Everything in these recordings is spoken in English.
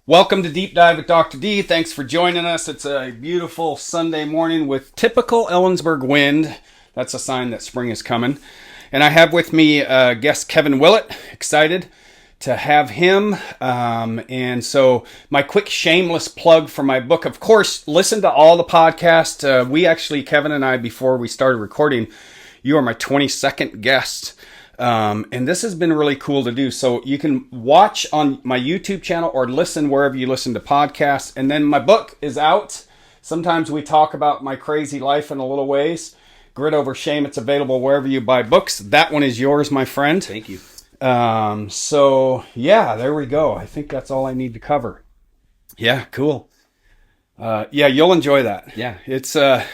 Welcome to Deep Dive with Dr. D. Thanks for joining us. It's a beautiful Sunday morning with typical Ellensburg wind. That's a sign that spring is coming. And I have with me guest Kevin Willett. Excited to have him. And so my quick shameless plug for my book. Of course, listen to all the podcasts. We actually, Kevin and I, before we started recording, you are my 22nd guest. And this has been really cool to do. So you can watch on my YouTube channel or listen wherever you listen to podcasts. And then my book is out. Sometimes we talk about my crazy life in a little ways. Grit Over Shame. It's available wherever you buy books. That one is yours, my friend. Thank you. So yeah, there we go. I think that's all I need to cover. Yeah, cool. Yeah, you'll enjoy that. Yeah. It's a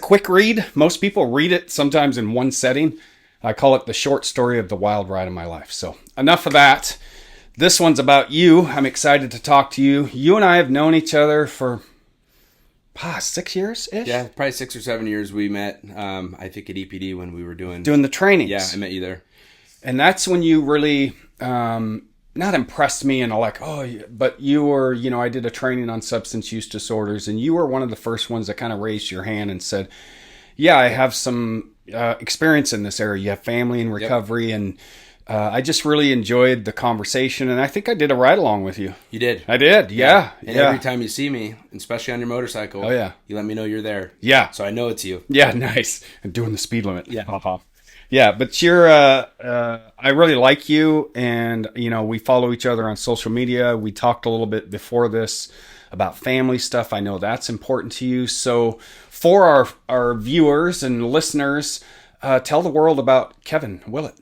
quick read. Most people read it sometimes in one setting. I call it the short story of the wild ride of my life. So enough of that. This one's about you. I'm excited to talk to you. You and I have known each other for 6 years-ish? Yeah, probably 6 or 7 years we met, I think at EPD when we were doing the trainings. Yeah, I met you there. And that's when you really, not impressed me and but you were, I did a training on substance use disorders, and you were one of the first ones that kind of raised your hand and said, yeah, I have some experience in this area. You have family in recovery. Yep. And I just really enjoyed the conversation, and I think I did a ride along with you. You did. I did. Yeah. And every time you see me, especially on your motorcycle, you let me know you're there. Yeah. So I know it's you. Yeah. Nice. And doing the speed limit. Yeah. Yeah. But you're, I really like you, and we follow each other on social media. We talked a little bit before this about family stuff. I know that's important to you. So for our viewers and listeners, tell the world about Kevin Willett.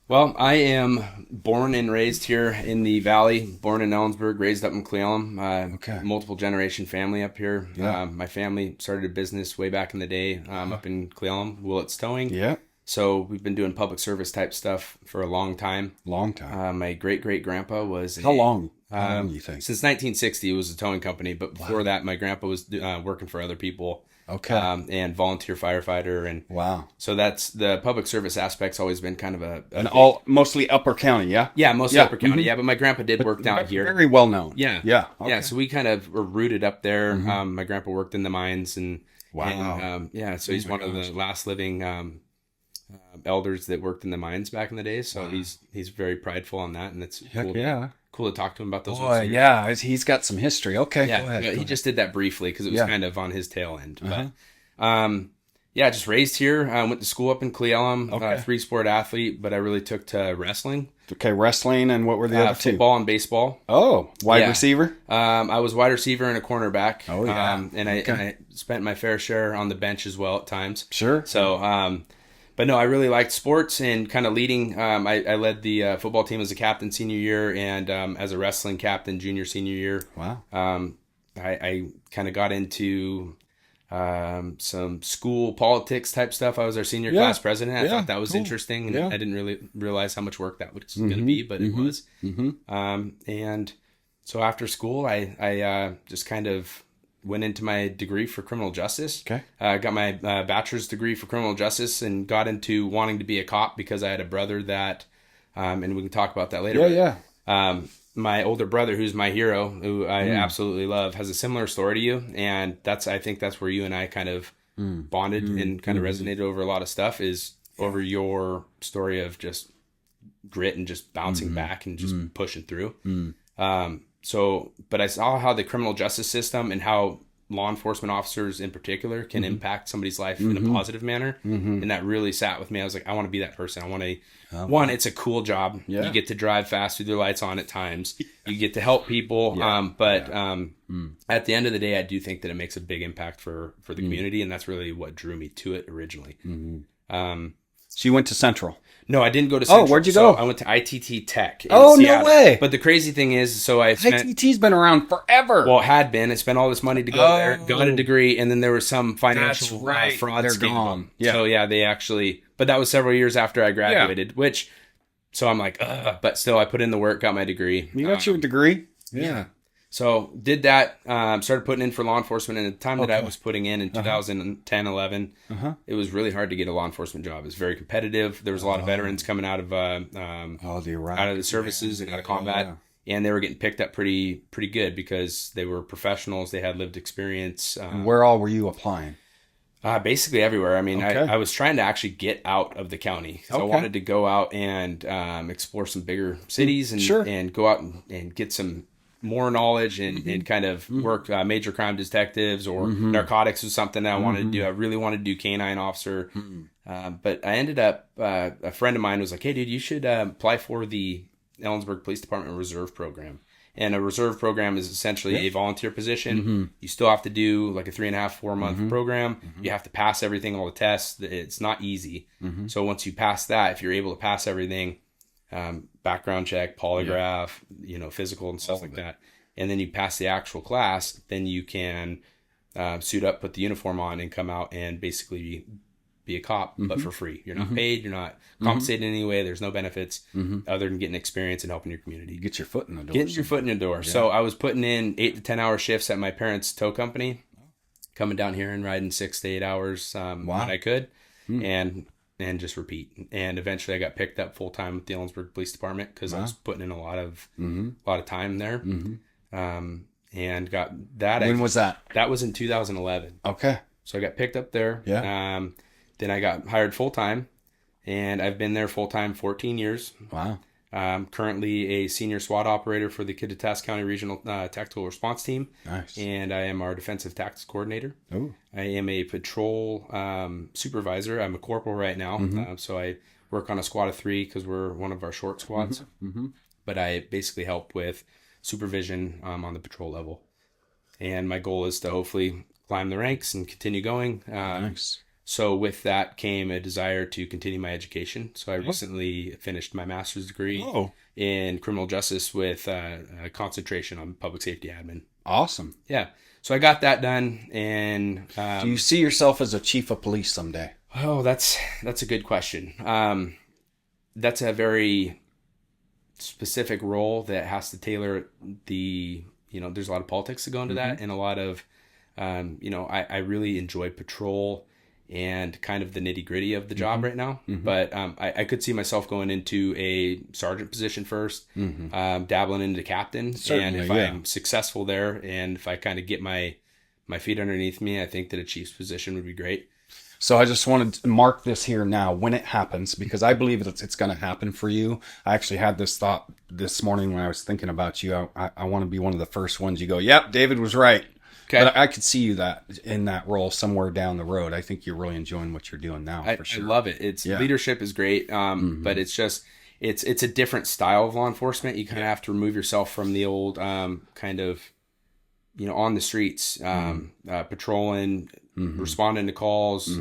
Well, I am born and raised here in the Valley, born in Ellensburg, raised up in Cle Elum. Multiple generation family up here. Yeah. My family started a business way back in the day up in Cle Elum, Willett's Towing. Yeah. So we've been doing public service type stuff for a long time. My great-great-grandpa was... How long do you think? Since 1960, it was a towing company. But before that, my grandpa was working for other people. Okay. And volunteer firefighter. And so that's the public service aspect's always been kind of mostly Upper County, yeah? Yeah, mostly Upper County, yeah. But my grandpa did work down here. Very well known. Yeah. Yeah. Okay. Yeah, so we kind of were rooted up there. Mm-hmm. My grandpa worked in the mines. And so he's one of the last living... elders that worked in the mines back in the day, so he's very prideful on that, and it's cool to talk to him about those. He's got some history. Okay, go ahead. He just did that briefly because it was kind of on his tail end. But just raised here. Went to school up in Cle Elum. 3-sport athlete, but I really took to wrestling. Okay, wrestling, and what were the other two? Football and baseball. Oh, wide receiver. I was wide receiver and a cornerback. Oh yeah, and I spent my fair share on the bench as well at times. Sure. So. But no, I really liked sports and kind of leading. I led the football team as a captain senior year, and as a wrestling captain junior, senior year. Wow. I kind of got into some school politics type stuff. I was our senior class president. I thought that was interesting, and I didn't really realize how much work that was going to be, but it was. Mm-hmm. And so after school, I just kind of went into my degree for criminal justice. Okay. Got my bachelor's degree for criminal justice and got into wanting to be a cop because I had a brother that, and we can talk about that later. Yeah. My older brother, who's my hero, who I absolutely love, has a similar story to you. And I think that's where you and I kind of bonded and kind of resonated over a lot of stuff, is over your story of just grit and just bouncing back and just pushing through. But I saw how the criminal justice system and how law enforcement officers in particular can impact somebody's life in a positive manner. And that really sat with me. I was like, I want to be that person. I want to, it's a cool job. Yeah. You get to drive fast with your lights on at times. You get to help people. At the end of the day, I do think that it makes a big impact for the community. And that's really what drew me to it originally. So you went to Central? No, I didn't go to Central. Oh, where'd you go? I went to ITT Tech in Seattle. No way. But the crazy thing is, ITT's been around forever. Well, it had been. I spent all this money to go there, got a degree, and then there was some financial fraud They're scandal. Gone. Yeah. So, they actually... But that was several years after I graduated, So I'm like, but still, I put in the work, got my degree. You got your degree? Yeah. So did that, started putting in for law enforcement, and at the time that I was putting in 2010, 11, it was really hard to get a law enforcement job. It was very competitive. There was a lot of veterans coming out of the services and out of combat and they were getting picked up pretty good because they were professionals. They had lived experience. And where all were you applying? Basically everywhere. I mean, Okay. I was trying to actually get out of the county. So I wanted to go out and explore some bigger cities and go out and get some more knowledge and kind of work major crime detectives or narcotics was something that I wanted to do. I really wanted to do canine officer. But I ended up, a friend of mine was like, hey, dude, you should apply for the Ellensburg Police Department Reserve Program. And a reserve program is essentially a volunteer position. You still have to do like a 3.5-4 month program. You have to pass everything, all the tests. It's not easy. So once you pass that, if you're able to pass everything, background check, polygraph, physical and stuff like that, and then you pass the actual class, then you can suit up, put the uniform on, and come out and basically be a cop, but for free. You're not paid. You're not compensated in any way. There's no benefits other than getting experience and helping your community. Get your foot in the door. Getting your foot in the door. Yeah. So I was putting in 8 to 10 hour shifts at my parents' tow company, coming down here and riding 6 to 8 hours when I could, and just repeat. And eventually I got picked up full time with the Ellensburg Police Department because I was putting in a lot of time there. And got that. When was that? That was in 2011. Okay. So I got picked up there. Yeah. Then I got hired full time, and I've been there full time 14 years. Wow. I'm currently a senior SWAT operator for the Kittitas County Regional Tactical Response Team. Nice. And I am our defensive tactics coordinator. Ooh. I am a patrol supervisor. I'm a corporal right now. So I work on a squad of 3 because we're one of our short squads. But I basically help with supervision on the patrol level. And my goal is to hopefully climb the ranks and continue going. Nice. So with that came a desire to continue my education. So I recently finished my master's degree in criminal justice with a concentration on public safety admin. Awesome. Yeah. So I got that done. And do you see yourself as a chief of police someday? Oh, that's a good question. That's a very specific role that has to tailor there's a lot of politics that go into that, and a lot of, I really enjoy patrol and kind of the nitty gritty of the job right now. But I could see myself going into a sergeant position first, dabbling into captain. Certainly, and if I'm successful there, and if I kind of get my feet underneath me, I think that a chief's position would be great. So I just wanted to mark this here now when it happens, because I believe that it's going to happen for you. I actually had this thought this morning when I was thinking about you. I want to be one of the first ones you go, yep, David was right. Okay. But I could see you in that role somewhere down the road. I think you're really enjoying what you're doing now, for sure. I love it. Leadership is great, but it's just it's a different style of law enforcement. You kind of have to remove yourself from the old kind of on the streets, patrolling, responding to calls,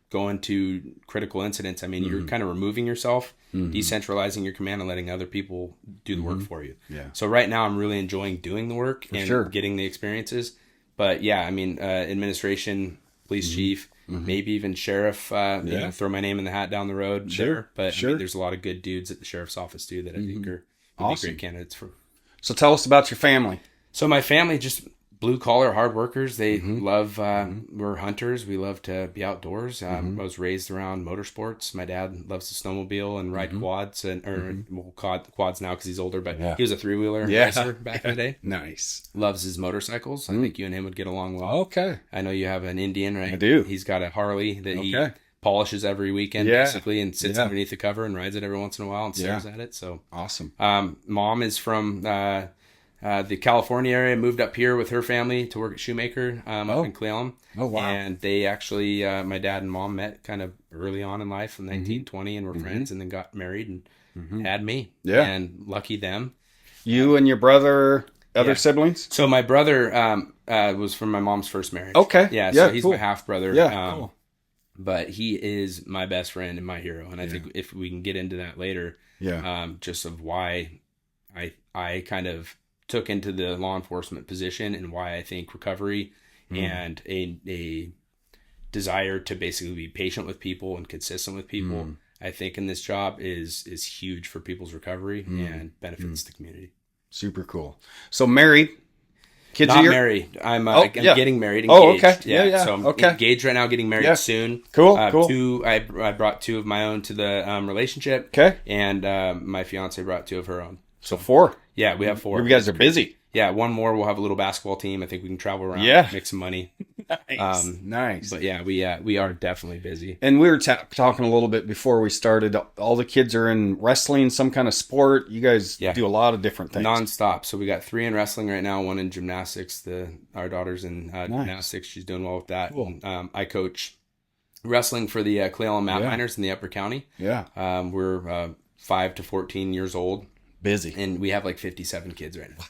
going to critical incidents. I mean, you're kind of removing yourself, decentralizing your command, and letting other people do the work for you. Yeah. So right now, I'm really enjoying doing the work and getting the experiences. But yeah, I mean, administration, police chief, maybe even sheriff, throw my name in the hat down the road. Sure. But I mean, there's a lot of good dudes at the sheriff's office too that I think would be great candidates for. So tell us about your family. So my family, just blue collar, hard workers. They love, we're hunters. We love to be outdoors. I was raised around motorsports. My dad loves to snowmobile and ride quads quads now because he's older, but he was a 3-wheeler racer back in the day. Nice. Loves his motorcycles. I think you and him would get along well. Okay. I know you have an Indian, right? I do. He's got a Harley that he polishes every weekend basically and sits underneath the cover and rides it every once in a while and stares at it. So awesome. Mom is from the California area, moved up here with her family to work at Shoemaker up in Cleveland. Oh, wow. And they actually, my dad and mom met kind of early on in life in 1920 and were friends, and then got married and had me. Yeah. And lucky them. You and your brother, other siblings? So my brother was from my mom's first marriage. Okay. Yeah, so he's my half-brother. Yeah, cool. But he is my best friend and my hero. And I think if we can get into that later, just of why I kind of took into the law enforcement position and why I think recovery and a desire to basically be patient with people and consistent with people, I think in this job is huge for people's recovery and benefits the community. Super cool. So married, kids? Not married. I'm getting married. Engaged. Oh, okay. Yeah. So I'm engaged right now, getting married soon. Cool. Cool. I brought 2 of my own to the relationship. Okay. And my fiance brought 2 of her own. So 4. Yeah, we have 4. You guys are busy. Yeah, one more. We'll have a little basketball team. I think we can travel around, make some money. Nice. But yeah, we are definitely busy. And we were talking a little bit before we started. All the kids are in wrestling, some kind of sport. You guys do a lot of different things. Nonstop. So we got 3 in wrestling right now, 1 in gymnastics. Our daughter's in gymnastics. She's doing well with that. Cool. And, I coach wrestling for the Clayella Map Miners in the Upper County. Yeah. We're 5 to 14 years old. Busy. And we have like 57 kids right now.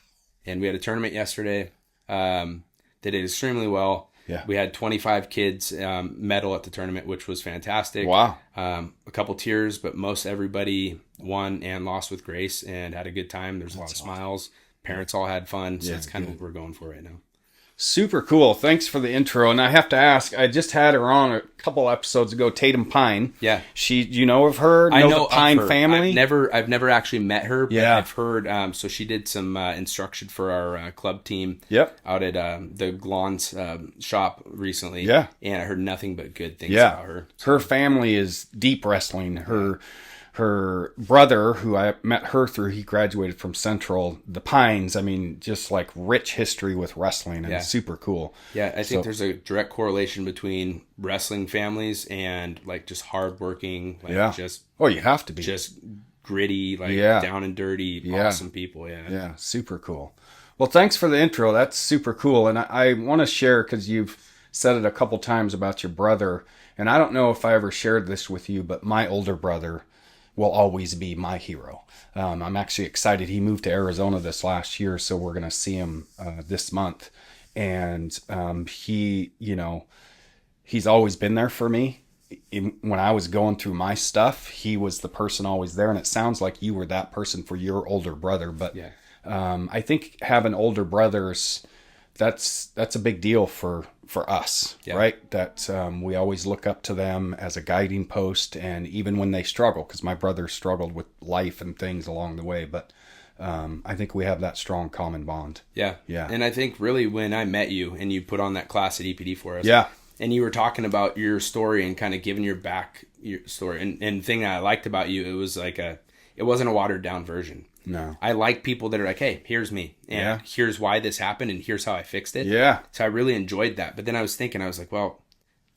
And we had a tournament yesterday. They did extremely well. Yeah. We had 25 kids medal at the tournament, which was fantastic. Wow. A couple tears, but most everybody won and lost with grace and had a good time. There's a lot of smiles. Parents all had fun. So that's kind of what we're going for right now. Super cool. Thanks for the intro. And I have to ask, I just had her on a couple episodes ago, Tatum Pine. Yeah. You know of her? I know the Pine of her. family? I've never actually met her, but Yeah. I've heard, so she did some instruction for our club team out at the Glon's shop recently. Yeah. And I heard nothing but good things about her. Her family is deep wrestling. Her brother, who I met her through, he graduated from Central, the Pines. I mean, just like rich history with wrestling and super cool. Yeah, I think there's a direct correlation between wrestling families and like just hardworking, just you have to be just gritty, down and dirty, awesome people. Yeah, super cool. Well, thanks for the intro. That's super cool, and I want to share because you've said it a couple times about your brother, and I don't know if I ever shared this with you, but my older brother will always be my hero. I'm actually excited. He moved to Arizona this last year, so we're going to see him this month. And he's always been there for me. When I was going through my stuff, he was the person always there. And it sounds like you were that person for your older brother. But I think having older brothers, that's a big deal for us, right? That we always look up to them as a guiding post, and even when they struggle, because my brother struggled with life and things along the way, but I think we have that strong common bond. Yeah. And I think really when I met you and you put on that class at EPD for us, and you were talking about your story and kind of giving your story, and the thing that I liked about you, it was like it wasn't a watered down version. No. I like people that are like, hey, here's me. And here's why this happened and here's how I fixed it. Yeah. So I really enjoyed that. But then I was like, well,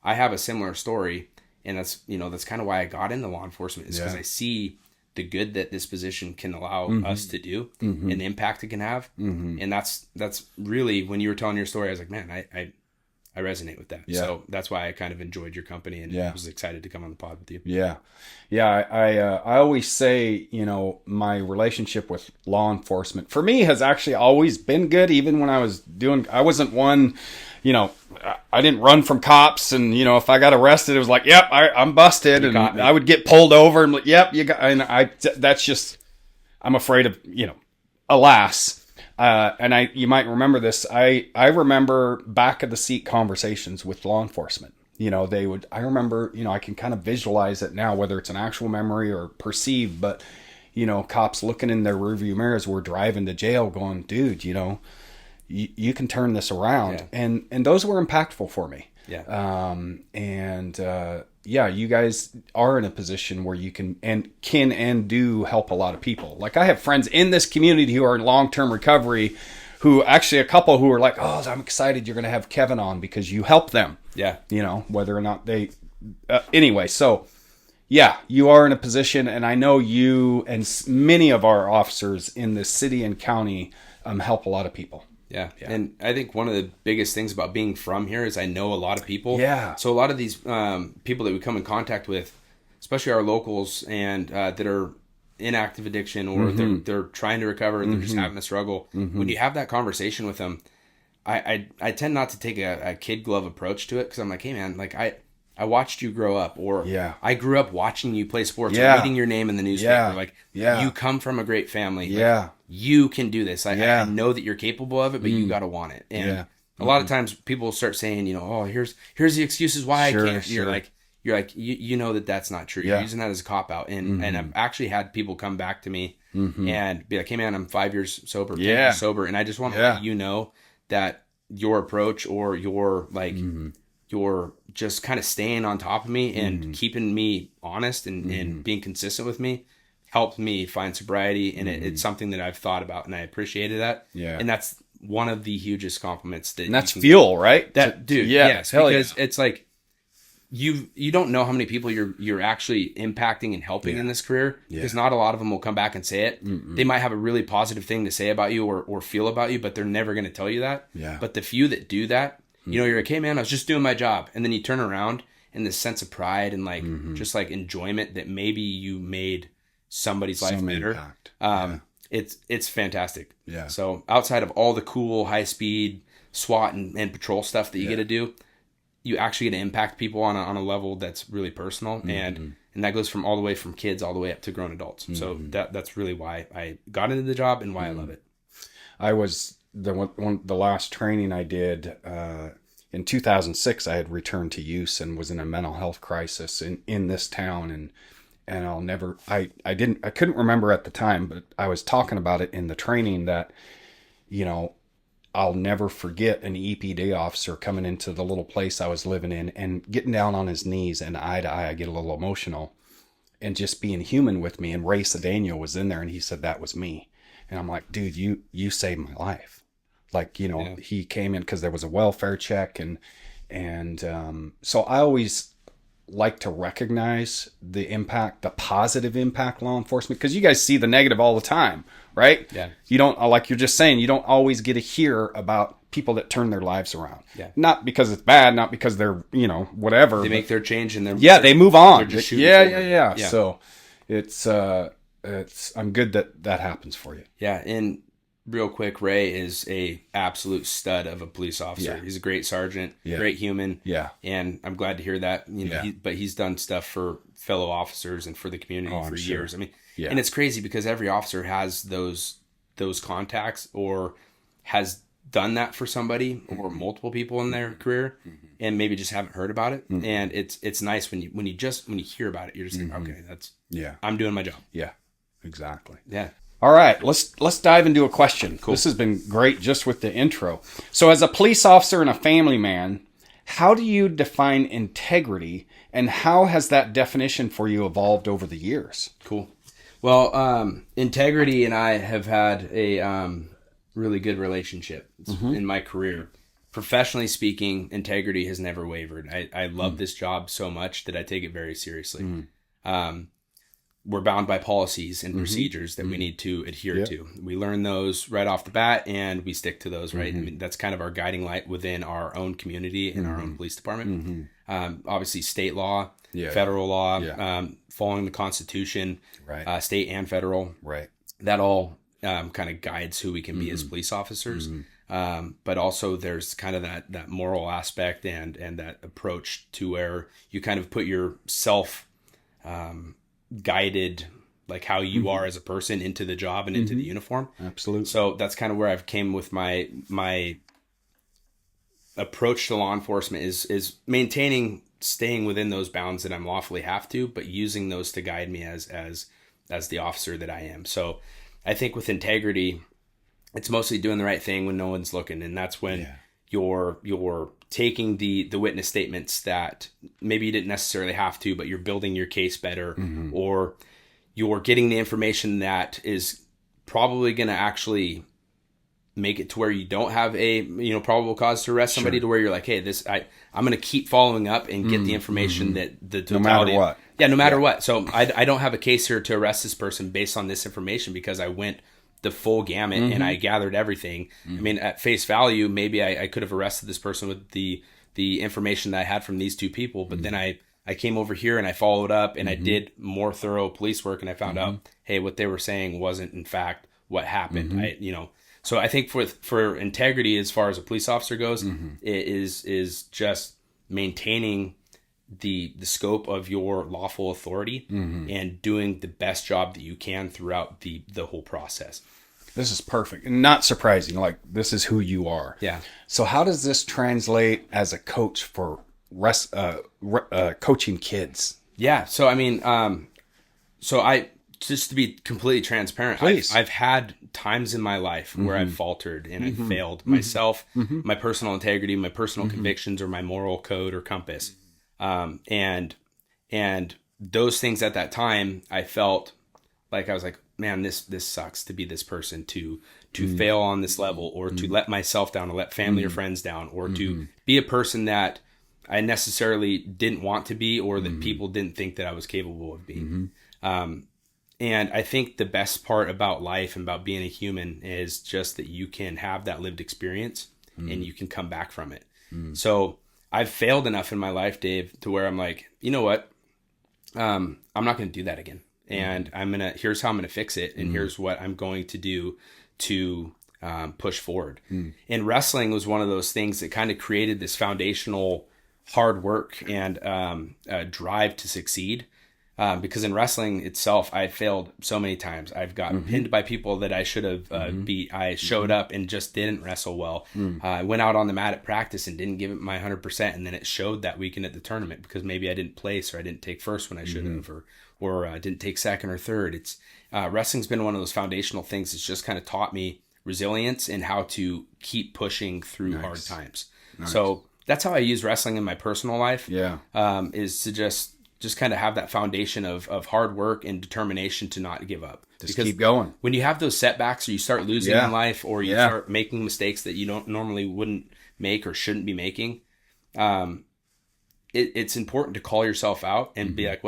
I have a similar story. And that's kind of why I got into law enforcement, is because I see the good that this position can allow us to do and the impact it can have. And that's really, when you were telling your story, I was like, man, I resonate with that. Yeah. So that's why I kind of enjoyed your company and was excited to come on the pod with you. Yeah. I always say, my relationship with law enforcement for me has actually always been good. Even when I wasn't one, I didn't run from cops, and, if I got arrested, it was like, yep, I'm busted. And I would get pulled over and like, yep, you got, and that's just, I'm afraid of, alas. And you might remember this. I remember back of the seat conversations with law enforcement. I remember, I can kind of visualize it now, whether it's an actual memory or perceived, but, cops looking in their rearview mirrors, we're driving to jail going, dude, you can turn this around. Yeah. And those were impactful for me. Yeah. You guys are in a position where you can and do help a lot of people. Like, I have friends in this community who are in long-term recovery, who actually, a couple who are like, oh, I'm excited you're going to have Kevin on because you help them. Yeah. Whether or not they, anyway. So yeah, you are in a position, and I know you and many of our officers in the city and county help a lot of people. Yeah. And I think one of the biggest things about being from here is I know a lot of people. Yeah. So a lot of these people that we come in contact with, especially our locals, and that are in active addiction, or they're trying to recover, they're just having a struggle. When you have that conversation with them, I tend not to take a kid glove approach to it, because I'm like, hey man, like I watched you grow up, or I grew up watching you play sports, or reading your name in the newspaper. You come from a great family. Like, you can do this. I know that you're capable of it, but you got to want it. And a lot of times people start saying, oh, here's the excuses why I can't. Sure. You're like, you know that's not true. You're using that as a cop out. And I've actually had people come back to me and be like, hey man, I'm 5 years sober, 10 years sober. And I just want to let you know that your approach, or your you're just kind of staying on top of me and keeping me honest and being consistent with me helped me find sobriety, and it's something that I've thought about, and I appreciated that. Yeah. And that's one of the hugest compliments that and that's fuel, right? Dude, yeah, yes, because it's like you don't know how many people you're actually impacting and helping in this career, because not a lot of them will come back and say it. They might have a really positive thing to say about you or feel about you, but they're never going to tell you that. Yeah. But the few that do that, you're like, hey man, I was just doing my job, and then you turn around and this sense of pride and like just like enjoyment that maybe you made somebody's life better. Impact. It's fantastic. Yeah. So outside of all the cool high speed SWAT and patrol stuff that you get to do, you actually get to impact people on a level that's really personal, and that goes from all the way from kids all the way up to grown adults. So that's really why I got into the job and why I love it. I was the last training I did in 2006. I had returned to use and was in a mental health crisis in this town, and I'll never I couldn't remember at the time, but I was talking about it in the training that, I'll never forget an EPD officer coming into the little place I was living in and getting down on his knees and eye to eye. I get a little emotional, and just being human with me. And Ray Cedeno was in there, and he said, that was me. And I'm like, dude, you saved my life. Like, he came in because there was a welfare check. And so I always like to recognize the impact, the positive impact law enforcement, because you guys see the negative all the time, right? Yeah. You don't, like you're just saying, you don't always get to hear about people that turn their lives around. Yeah. Not because it's bad, not because they're, whatever. They make their change and they move on. They're just shooting forward. Yeah. So it's I'm good that happens for you. Yeah. And real quick, Ray is a absolute stud of a police officer. Yeah. He's a great sergeant, great human. Yeah. And I'm glad to hear that. But he's done stuff for fellow officers and for the community for years. I mean, and it's crazy because every officer has those contacts or has done that for somebody or multiple people in their career, and maybe just haven't heard about it. And it's nice when you hear about it, you're just like, okay, that's I'm doing my job. Yeah, exactly. Yeah. All right, let's dive into a question. Cool. This has been great just with the intro. So as a police officer and a family man, how do you define integrity, and how has that definition for you evolved over the years? Cool. Well, integrity and I have had a really good relationship in my career. Professionally speaking, integrity has never wavered. I love this job so much that I take it very seriously. We're bound by policies and procedures that we need to adhere to. We learn those right off the bat, and we stick to those, right? I mean, that's kind of our guiding light within our own community and our own police department. Obviously, state law, federal law, following the Constitution, state and federal. Right. That all kind of guides who we can be as police officers. But also there's kind of that moral aspect and that approach to where you kind of put yourself guided, like how you are as a person, into the job and into the uniform. Absolutely. So that's kind of where I've came with my approach to law enforcement is staying within those bounds that I'm lawfully have to, but using those to guide me as the officer that I am. So I think with integrity, it's mostly doing the right thing when no one's looking, and that's when you're taking the witness statements that maybe you didn't necessarily have to, but you're building your case better, or you're getting the information that is probably going to actually make it to where you don't have a probable cause to arrest somebody, to where you're like, hey, I'm going to keep following up and get the information that the totality, no matter what. Yeah, no matter what. So I don't have a case here to arrest this person based on this information because I went the full gamut and I gathered everything. I mean, at face value, maybe I could have arrested this person with the information that I had from these two people, but then I came over here and I followed up and I did more thorough police work, and I found out, hey, what they were saying wasn't in fact what happened. So I think for integrity, as far as a police officer goes, it is just maintaining the scope of your lawful authority and doing the best job that you can throughout the whole process. This is perfect and not surprising. Like, this is who you are. Yeah. So how does this translate as a coach for coaching kids? Yeah. So, I mean, just to be completely transparent, I've had times in my life where I've faltered and I've failed myself, my personal integrity, my personal convictions, or my moral code or compass. And those things at that time, I felt Like I was like, man, this sucks to be this person, to fail on this level, or to let myself down, or let family or friends down, or to be a person that I necessarily didn't want to be, or that people didn't think that I was capable of being. And I think the best part about life and about being a human is just that you can have that lived experience and you can come back from it. So I've failed enough in my life, Dave, to where I'm like, you know what? I'm not going to do that again. And here's how I'm going to fix it. And here's what I'm going to do to push forward. And wrestling was one of those things that kind of created this foundational hard work and drive to succeed. Because in wrestling itself, I failed so many times. I've gotten pinned by people that I should have beat. I showed up and just didn't wrestle well. I went out on the mat at practice and didn't give it my 100%. And then it showed that weekend at the tournament because maybe I didn't place, or I didn't take first when I should have, or didn't take second or third. It's wrestling's been one of those foundational things that's just kind of taught me resilience and how to keep pushing through hard times. So that's how I use wrestling in my personal life. Is to just kind of have that foundation of hard work and determination to not give up. Just keep going. When you have those setbacks, or you start losing in life, or you start making mistakes that you don't normally wouldn't make or shouldn't be making, it's important to call yourself out and be like,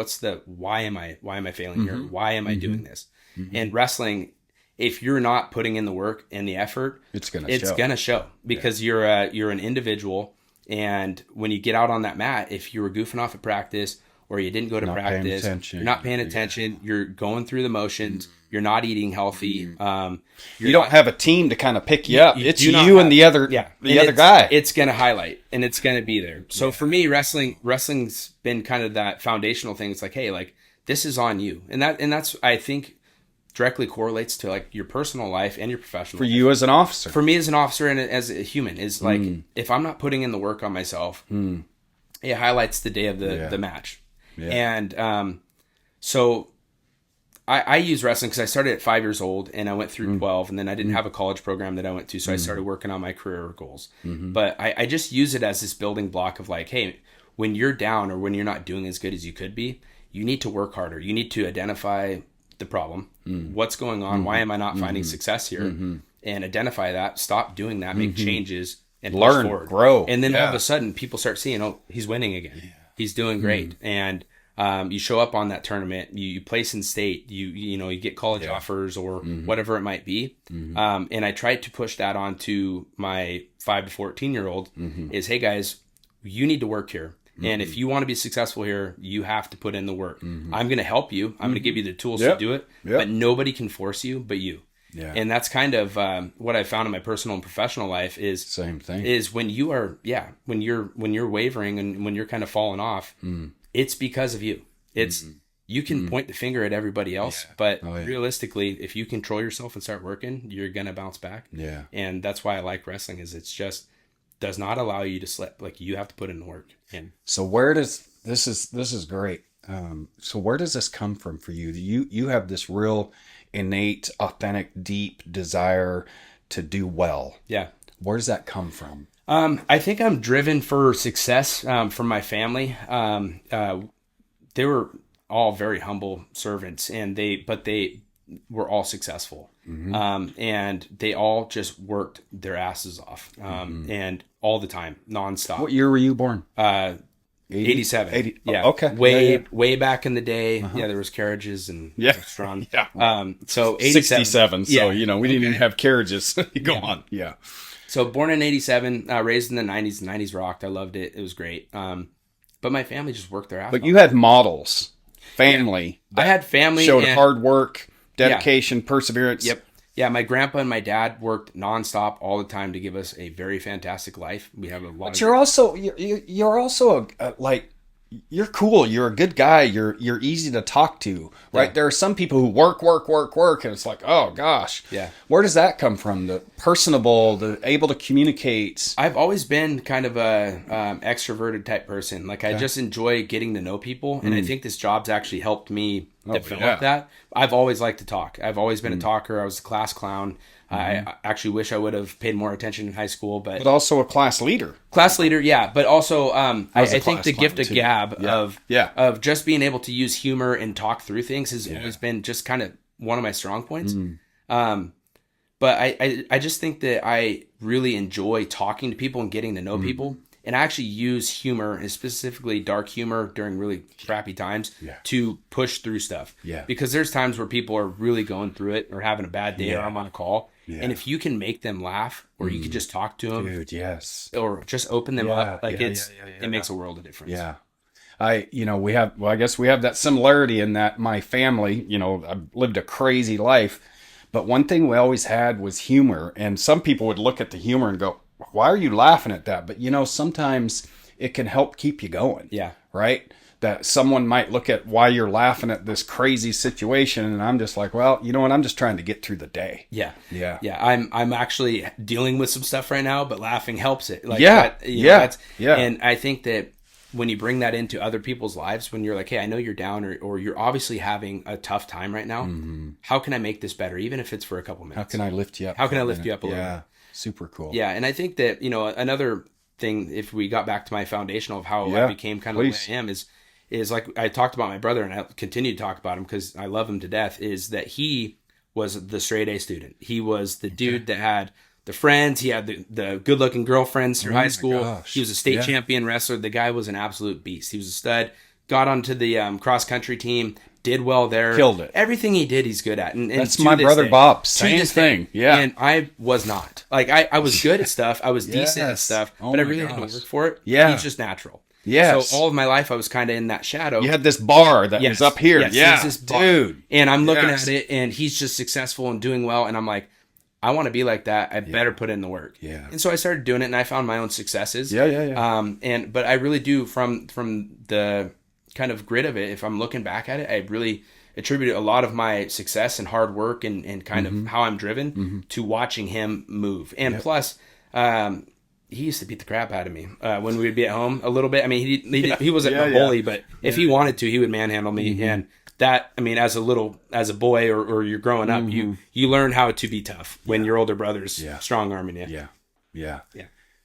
why am I failing here? Why am I doing this? And wrestling, if you're not putting in the work and the effort, it's gonna show because you're an individual. And when you get out on that mat, if you were goofing off at practice, or you didn't go to practice, you're not paying attention, you're going through the motions, you're not eating healthy. You don't have a team to kind of pick you up. It's you and the other guy. It's going to highlight, and it's going to be there. So for me, wrestling's been kind of that foundational thing. It's like, hey, like this is on you. And that's, I think, directly correlates to like your personal life and your professional life. For you as an officer. For me as an officer and as a human is like, if I'm not putting in the work on myself, it highlights the day of the match. And so I use wrestling because I started at 5 years old and I went through 12, and then I didn't have a college program that I went to. So I started working on my career goals. But I just use it as this building block of like, hey, when you're down or when you're not doing as good as you could be, you need to work harder. You need to identify the problem. What's going on? Why am I not finding success here? And identify that, stop doing that, make changes, and learn, forward. Grow. And then all of a sudden people start seeing, oh, he's winning again. He's doing great. And you show up on that tournament, you place in state, you get college offers or whatever it might be. And I tried to push that onto my 5 to 14-year-old is, hey guys, you need to work here. And if you want to be successful here, you have to put in the work. I'm going to help you. I'm going to give you the tools to do it, but nobody can force you but you. And that's kind of what I found in my personal and professional life is same thing. Is when you are, when you're wavering and when you're kind of falling off, it's because of you. It's you can point the finger at everybody else, but realistically, if you control yourself and start working, you're gonna bounce back. And that's why I like wrestling. Is it's just does not allow you to slip. Like you have to put in the work. And so where does this is great. So where does this come from for you? You have this real innate, authentic, deep desire to do well. Where does that come from? I think I'm driven for success from my family. They were all very humble servants, and they were all successful. And they all just worked their asses off, and all the time, nonstop. What year were you born? 87. 80. Yeah. Oh, okay. Way back in the day. There was carriages and restaurants. So 87. So, we didn't even have carriages. Go on. Yeah. So born in 87, raised in the 90s. The 90s rocked. I loved it. It was great. But my family just worked their ass off. But you had models, family. I had family. Showed hard work, dedication, perseverance. Yeah, my grandpa and my dad worked nonstop all the time to give us a very fantastic life. We have a lot. But you're also you're cool. You're a good guy. You're easy to talk to, right? There are some people who work, and it's like, oh gosh. Where does that come from? The personable, the able to communicate. I've always been kind of a extroverted type person. Like I just enjoy getting to know people, and I think this job's actually helped me develop that. I've always liked to talk. I've always been a talker. I was a class clown. I actually wish I would have paid more attention in high school, but also a class leader. But also I think the gift of gab of just being able to use humor and talk through things has always been just kind of one of my strong points. But I just think that I really enjoy talking to people and getting to know people. And I actually use humor, and specifically dark humor during really crappy times, to push through stuff. Yeah. Because there's times where people are really going through it or having a bad day, or I'm on a call. Yeah. And if you can make them laugh, or you can just talk to them, dude, yes, or just open them up, like it makes a world of difference. Yeah. I guess we have that similarity in that my family, I've lived a crazy life, but one thing we always had was humor. And some people would look at the humor and go, why are you laughing at that? But sometimes it can help keep you going. Yeah. Right? That someone might look at why you're laughing at this crazy situation, and I'm just like, well, you know what? I'm just trying to get through the day. Yeah. Yeah. Yeah. I'm actually dealing with some stuff right now, but laughing helps it. Like, And I think that when you bring that into other people's lives, when you're like, hey, I know you're down, or you're obviously having a tough time right now. How can I make this better? Even if it's for a couple minutes. How can I lift you up? How can I lift you up a little bit? Yeah. Super cool. Yeah. And I think that, another thing, if we got back to my foundational of how I became kind of the way I am, is like I talked about my brother, and I continue to talk about him because I love him to death, is that he was the straight A student. He was the dude that had the friends. He had the good looking girlfriends through high school. Gosh. He was a state champion wrestler. The guy was an absolute beast. He was a stud. Got onto the cross country team. Did well there. Killed it. Everything he did, he's good at. And that's my brother Bob. Same thing. Yeah. And I was not. Like, I was good at stuff. I was decent at stuff. But I really had to work for it. Yeah. He's just natural. Yeah. So all of my life, I was kind of in that shadow. You had this bar that was up here. Yes, this dude. And I'm looking at it, and he's just successful and doing well. And I'm like, I want to be like that. I better put in the work. Yeah. And so I started doing it, and I found my own successes. But I really do, from the kind of grit of it, if I'm looking back at it, I really attribute a lot of my success and hard work and kind of how I'm driven to watching him move. And plus, he used to beat the crap out of me when we would be at home a little bit. I mean, he wasn't a bully, but if he wanted to, he would manhandle me. And that, I mean, as a boy or you're growing up, you learn how to be tough when your older brother's strong arming you. Yeah.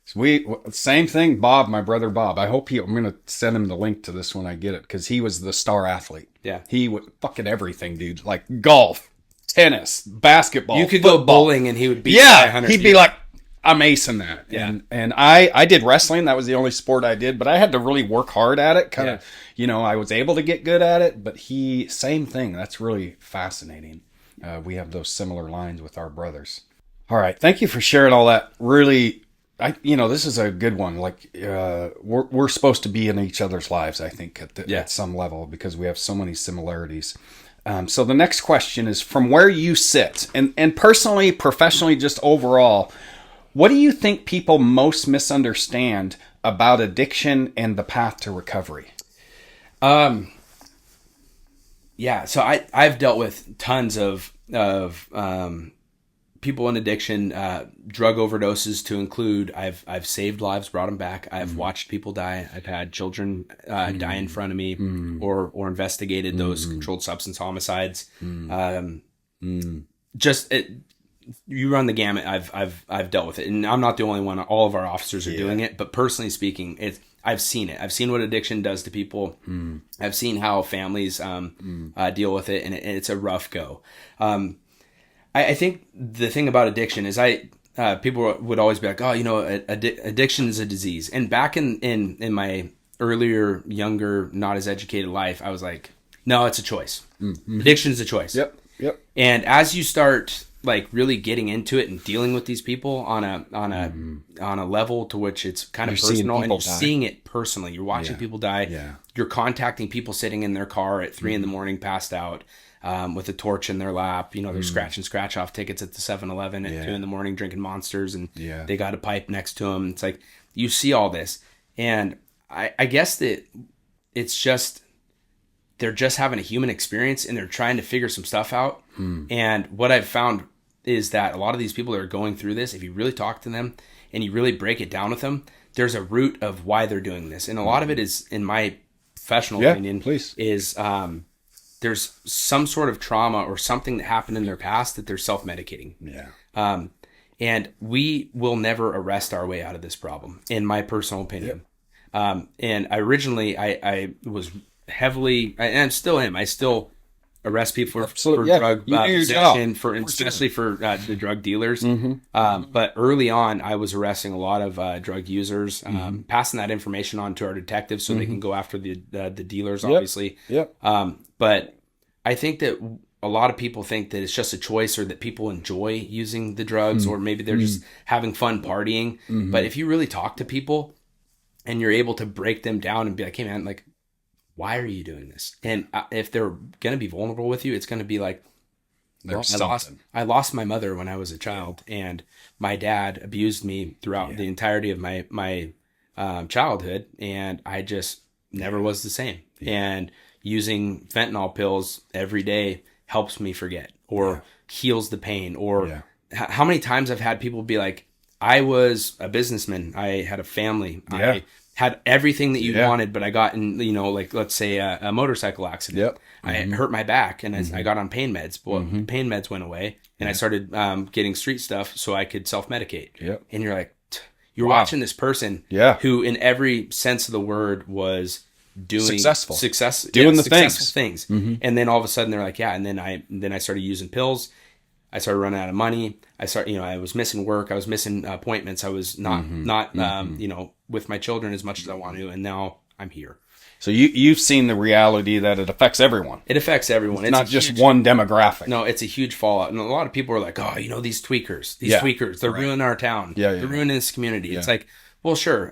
So same thing, Bob, my brother Bob. I'm going to send him the link to this when I get it, because he was the star athlete. Yeah. He would fucking everything, dude. Like golf, tennis, basketball. You could football. Go bowling and he would beat 100 he'd be like, I'm acing that. Yeah. And I did wrestling. That was the only sport I did, but I had to really work hard at it. Kind of, I was able to get good at it, but same thing. That's really fascinating. We have those similar lines with our brothers. All right. Thank you for sharing all that. Really, this is a good one. Like, we're supposed to be in each other's lives, I think, at some level, because we have so many similarities. So the next question is, from where you sit, and personally, professionally, just overall, what do you think people most misunderstand about addiction and the path to recovery? So I've dealt with tons of people in addiction, drug overdoses to include. I've saved lives, brought them back. I've watched people die. I've had children die in front of me, or investigated those controlled substance homicides. You run the gamut. I've dealt with it, and I'm not the only one. All of our officers are doing it. But personally speaking, I've seen it. I've seen what addiction does to people. I've seen how families deal with it, and it's a rough go. I think the thing about addiction is people would always be like, oh, addiction is a disease. And back in my earlier, younger, not as educated life, I was like, no, it's a choice. Addiction is a choice. Yep. And as you start like really getting into it and dealing with these people on a level to which it's kind of personal, and you're seeing it personally. You're watching people die. Yeah. You're contacting people sitting in their car at 3 a.m, passed out, with a torch in their lap. They're scratching scratch off tickets at the 7-Eleven at 2 a.m, drinking Monsters, and they got a pipe next to them. It's like, you see all this, and I guess that it's just, they're just having a human experience, and they're trying to figure some stuff out. And what I've found is that a lot of these people that are going through this, if you really talk to them and you really break it down with them, there's a root of why they're doing this. And a lot of it is, in my professional opinion, is there's some sort of trauma or something that happened in their past that they're self-medicating. Yeah. And we will never arrest our way out of this problem, in my personal opinion. And originally I was heavily, and I still am, I still arrest people for Yeah. drug You do your possession, job. especially for the drug dealers. Mm-hmm. But early on, I was arresting a lot of drug users, passing that information on to our detectives so they can go after the dealers, obviously. Yep. But I think that a lot of people think that it's just a choice, or that people enjoy using the drugs, or maybe they're just having fun partying. But if you really talk to people and you're able to break them down and be like, hey man, like, why are you doing this? And if they're going to be vulnerable with you, it's going to be like, well, I lost my mother when I was a child, and my dad abused me throughout the entirety of my childhood. And I just never was the same. And using fentanyl pills every day helps me forget, or heals the pain. Or how many times I've had people be like, I was a businessman, I had a family, I had everything that you wanted, but I got in, like, let's say a motorcycle accident. I hurt my back, and I got on pain meds. Well, pain meds went away, and I started getting street stuff so I could self-medicate. And you're like, you're watching this person who in every sense of the word was doing successful things. And then all of a sudden they're like, and then I started using pills. I started running out of money. I was missing work. I was missing appointments. I was not with my children as much as I want to. And now I'm here. So you've seen the reality that it affects everyone. It affects everyone. It's not just one demographic. No, it's a huge fallout. And a lot of people are like, oh, these tweakers, they're ruining our town. They're ruining this community. It's like, well, sure.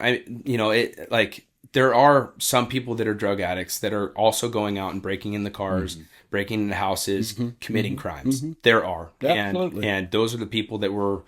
There are some people that are drug addicts that are also going out and breaking in the cars, breaking into houses, committing crimes. There are. And those are the people that were,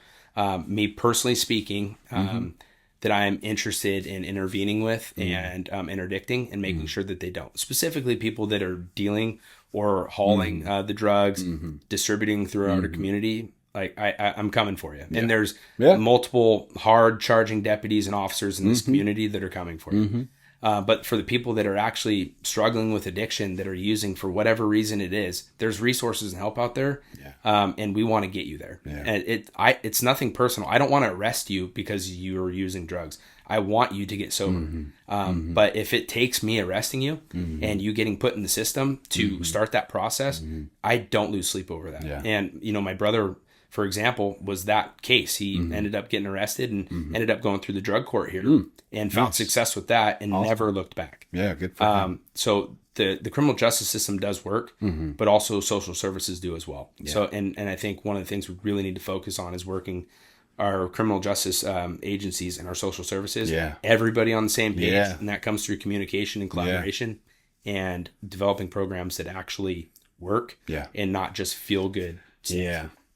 me personally speaking, that I am interested in intervening with and interdicting and making sure that they don't. Specifically people that are dealing or hauling the drugs, distributing throughout our community. Like I'm coming for you. And there's multiple hard charging deputies and officers in this community that are coming for you. But for the people that are actually struggling with addiction, that are using for whatever reason it is, there's resources and help out there. And we want to get you there. And it's nothing personal. I don't want to arrest you because you're using drugs. I want you to get sober. But if it takes me arresting you and you getting put in the system to start that process, I don't lose sleep over that. And, my brother, for example, was that case. He ended up getting arrested and ended up going through the drug court here and found success with that and never looked back. Good for him. So the criminal justice system does work, but also social services do as well. So, and I think one of the things we really need to focus on is working our criminal justice agencies and our social services, everybody on the same page. And that comes through communication and collaboration and developing programs that actually work and not just feel good.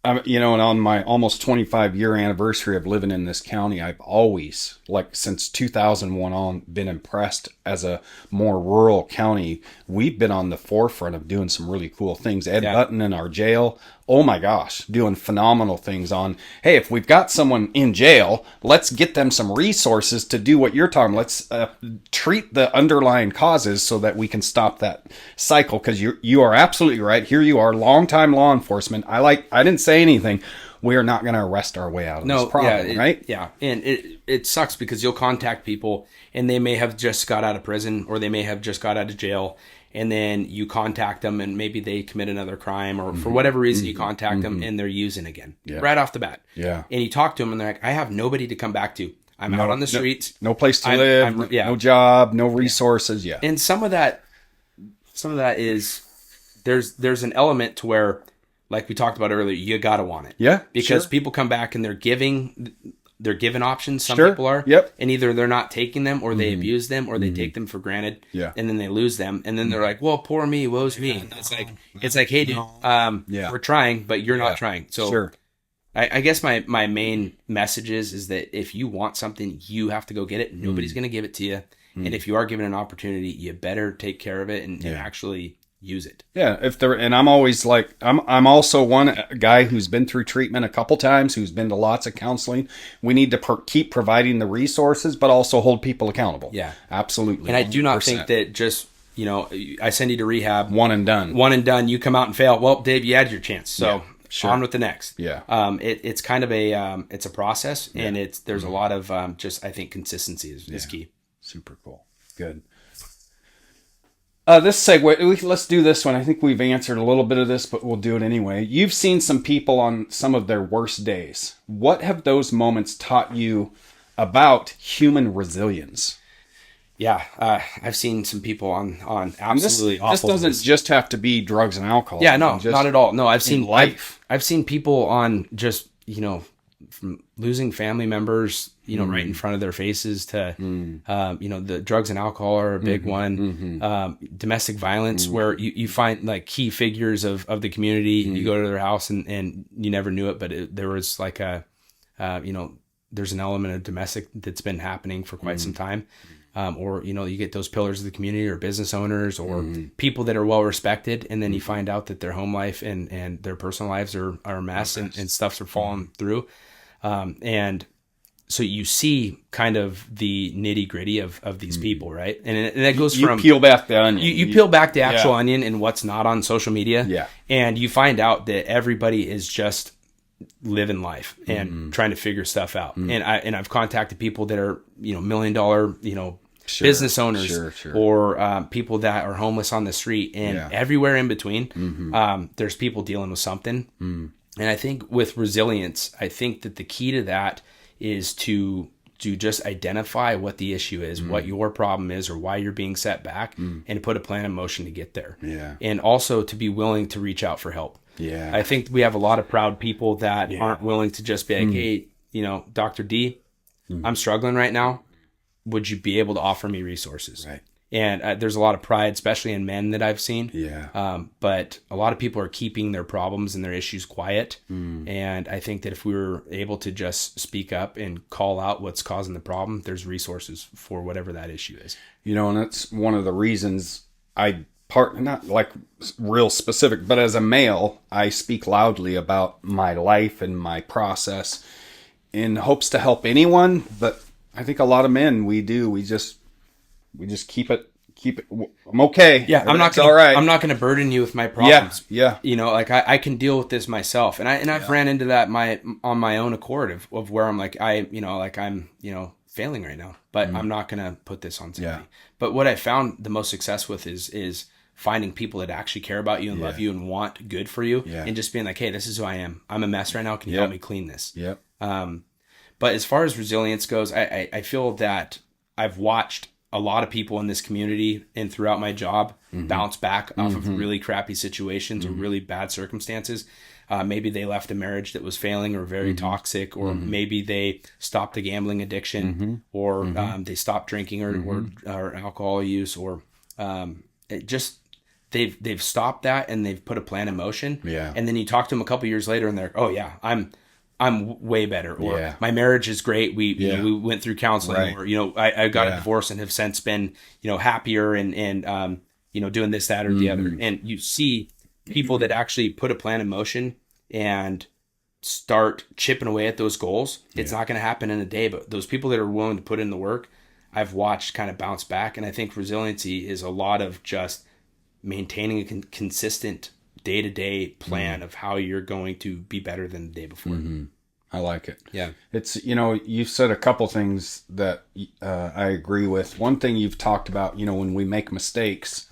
And on my almost 25-year anniversary of living in this county, I've always, since 2001 on, been impressed. As a more rural county, we've been on the forefront of doing some really cool things. Ed Button in our jail, oh my gosh, doing phenomenal things on, hey, if we've got someone in jail, let's get them some resources to do what you're talking. Let's treat the underlying causes so that we can stop that cycle. Because you are absolutely right. Here you are, longtime law enforcement. I didn't say anything. We are not going to arrest our way out of this problem, right? Yeah, and it sucks because you'll contact people and they may have just got out of prison or they may have just got out of jail, and then you contact them and maybe they commit another crime or for whatever reason you contact them and they're using again right off the bat. And you talk to them and they're like, I have nobody to come back to. I'm out on the streets. No place to live, no job, no resources. And some of that is there's an element to where, like we talked about earlier, you gotta want it. Because people come back and they're given options. Some people are. And either they're not taking them or they abuse them or they take them for granted. And then they lose them. And then they're like, well, poor me, woe's me. And it's like, hey, dude, we're trying, but you're not trying. So I guess my main message is that if you want something, you have to go get it. Nobody's going to give it to you. And if you are given an opportunity, you better take care of it and actually use it. And I'm always like, I'm also one guy who's been through treatment a couple times, who's been to lots of counseling. We need to keep providing the resources, but also hold people accountable. Absolutely. And I do not think that just, I send you to rehab. One and done. You come out and fail. Well, Dave, you had your chance. So on with the next. It's kind of it's a process and there's a lot of just, I think consistency is key. Super cool. Good. This segue, let's do this one. I think we've answered a little bit of this, but we'll do it anyway. You've seen some people on some of their worst days. What have those moments taught you about human resilience? Yeah, I've seen some people on absolutely awful. This doesn't just have to be drugs and alcohol. Yeah, no, not at all. No, I've seen life. I've seen people on just, from losing family members, right in front of their faces to, the drugs and alcohol are a big one. Domestic violence, where you find like key figures of the community. You go to their house and you never knew it, but there was like there's an element of domestic that's been happening for quite some time. Or, you get those pillars of the community or business owners or people that are well respected. And then you find out that their home life and their personal lives are a mess and stuff's are falling through. And so you see kind of the nitty gritty of these people, right? And that goes from... You peel back the onion. You peel back the actual onion and what's not on social media. Yeah. And you find out that everybody is just living life and trying to figure stuff out. And I've contacted people that are, $1 million, business owners or people that are homeless on the street and everywhere in between. There's people dealing with something. And I think with resilience, I think that the key to that is to just identify what the issue is, what your problem is, or why you're being set back, and put a plan in motion to get there. Yeah. And also to be willing to reach out for help. Yeah. I think we have a lot of proud people that aren't willing to just be like, hey, Dr. D, I'm struggling right now. Would you be able to offer me resources? Right. And there's a lot of pride, especially in men that I've seen. Yeah. But a lot of people are keeping their problems and their issues quiet. And I think that if we were able to just speak up and call out what's causing the problem, there's resources for whatever that issue is. And that's one of the reasons not like real specific, but as a male, I speak loudly about my life and my process in hopes to help anyone. But I think a lot of men, we just keep it. I'm okay. Yeah. I'm not going to burden you with my problems. Yeah. I can deal with this myself. And I've ran into that on my own accord of where I'm like, I'm failing right now, but I'm not going to put this on somebody. But what I found the most success with is finding people that actually care about you and love you and want good for you, and just being like, hey, this is who I am. I'm a mess right now. Can you help me clean this? Yep. But as far as resilience goes, I feel that I've watched a lot of people in this community and throughout my job bounce back off of really crappy situations or really bad circumstances. Maybe they left a marriage that was failing or very toxic, or maybe they stopped a gambling addiction, or they stopped drinking or alcohol use, or they've stopped that and they've put a plan in motion. Yeah. And then you talk to them a couple years later and they're, oh yeah, I'm way better, or my marriage is great. We went through counseling, or I got a divorce and have since been happier and doing this, that, or the other. And you see people that actually put a plan in motion and start chipping away at those goals. It's not going to happen in a day, but those people that are willing to put in the work, I've watched kind of bounce back. And I think resiliency is a lot of just maintaining a consistent day-to-day plan of how you're going to be better than the day before. I like it. Yeah. It's, you've said a couple things that I agree with. One thing you've talked about, when we make mistakes,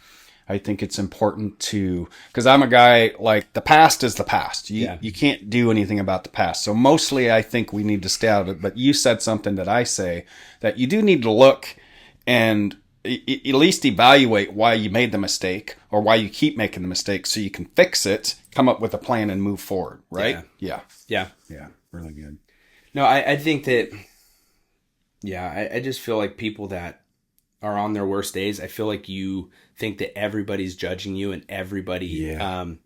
I think it's important because I'm a guy, like, the past is the past. You can't do anything about the past. So mostly I think we need to stay out of it. But you said something that I say, that you do need to look and at least evaluate why you made the mistake or why you keep making the mistake, so you can fix it, come up with a plan, and move forward. Right? Yeah. Really good. No, I think that, I just feel like people that are on their worst days, I feel like you think that everybody's judging you and everybody's going